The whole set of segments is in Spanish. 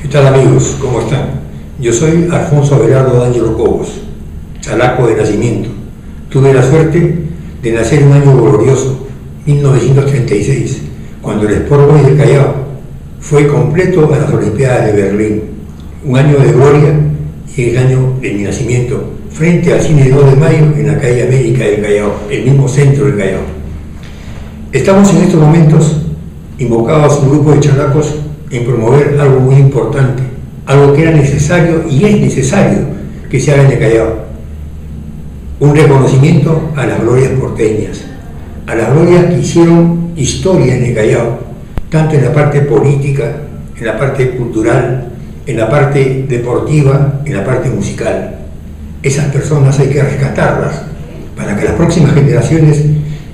¿Qué tal, amigos? ¿Cómo están? Yo soy Alfonso Abelardo D'Angelo Cobos, chalaco de nacimiento. Tuve la suerte de nacer en un año glorioso, 1936, cuando el Sport Boys del Callao fue completo a las Olimpiadas de Berlín. Un año de gloria y el año de mi nacimiento, frente al Cine 2 de Mayo en la calle América del Callao, el mismo centro del Callao. Estamos en estos momentos invocados un grupo de chalacos en promover algo muy importante, algo que era necesario y es necesario que se haga en el Callao. Un reconocimiento a las glorias porteñas, a las glorias que hicieron historia en el Callao, tanto en la parte política, en la parte cultural, en la parte deportiva, en la parte musical. Esas personas hay que rescatarlas para que las próximas generaciones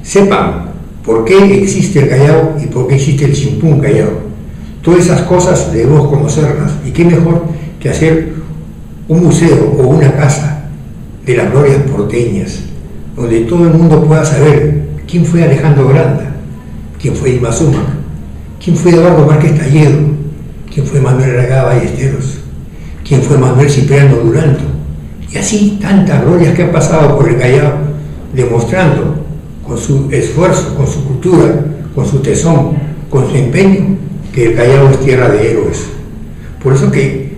sepan por qué existe el Callao y por qué existe el Chimpún Callao. Todas esas cosas debemos conocerlas, y qué mejor que hacer un museo o una casa de las glorias porteñas, donde todo el mundo pueda saber quién fue Alejandro Granda, quién fue Irma Sumac, quién fue Eduardo Márquez Talledo, quién fue Manuel Aragá Ballesteros, quién fue Manuel Cipriano Duranto, y así tantas glorias que han pasado por el Callao, demostrando con su esfuerzo, con su cultura, con su tesón, con su empeño, que el Callao es tierra de héroes. Por eso que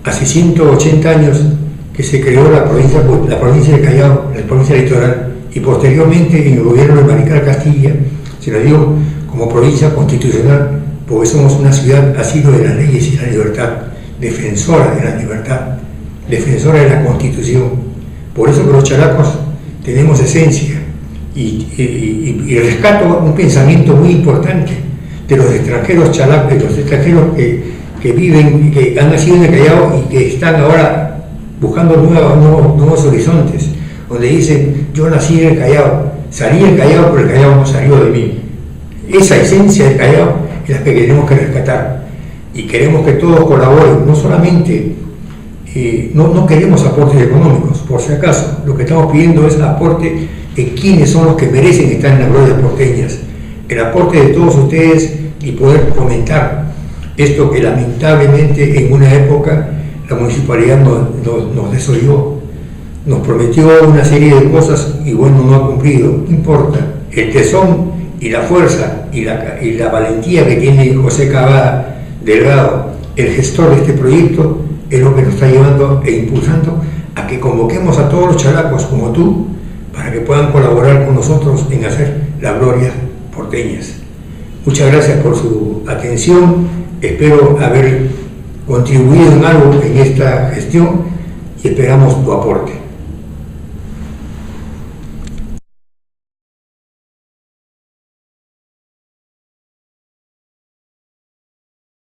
hace 180 años que se creó la provincia del Callao, la provincia litoral, y posteriormente en el gobierno de Maricar Castilla se la dio como provincia constitucional, porque somos una ciudad asilo de las leyes y la libertad, defensora de la libertad, defensora de la Constitución. Por eso que los chalacos tenemos esencia y rescato un pensamiento muy importante de los extranjeros chalacos, de los extranjeros que viven, que han nacido en el Callao y que están ahora buscando nuevos horizontes, donde dicen: yo nací en el Callao, salí del Callao, pero el Callao no salió de mí. Esa esencia del Callao es la que tenemos que rescatar, y queremos que todos colaboren, no solamente, no queremos aportes económicos, por si acaso, lo que estamos pidiendo es aporte de quienes son los que merecen estar en las glorias porteñas, el aporte de todos ustedes, y poder fomentar esto que lamentablemente en una época la municipalidad nos desoyó, nos prometió una serie de cosas y bueno, no ha cumplido. No importa, el tesón y la fuerza y la valentía que tiene José Cavada Delgado, el gestor de este proyecto, es lo que nos está llevando e impulsando a que convoquemos a todos los chalacos como tú para que puedan colaborar con nosotros en hacer las glorias porteñas. Muchas gracias por su atención, espero haber contribuido en algo en esta gestión y esperamos tu aporte.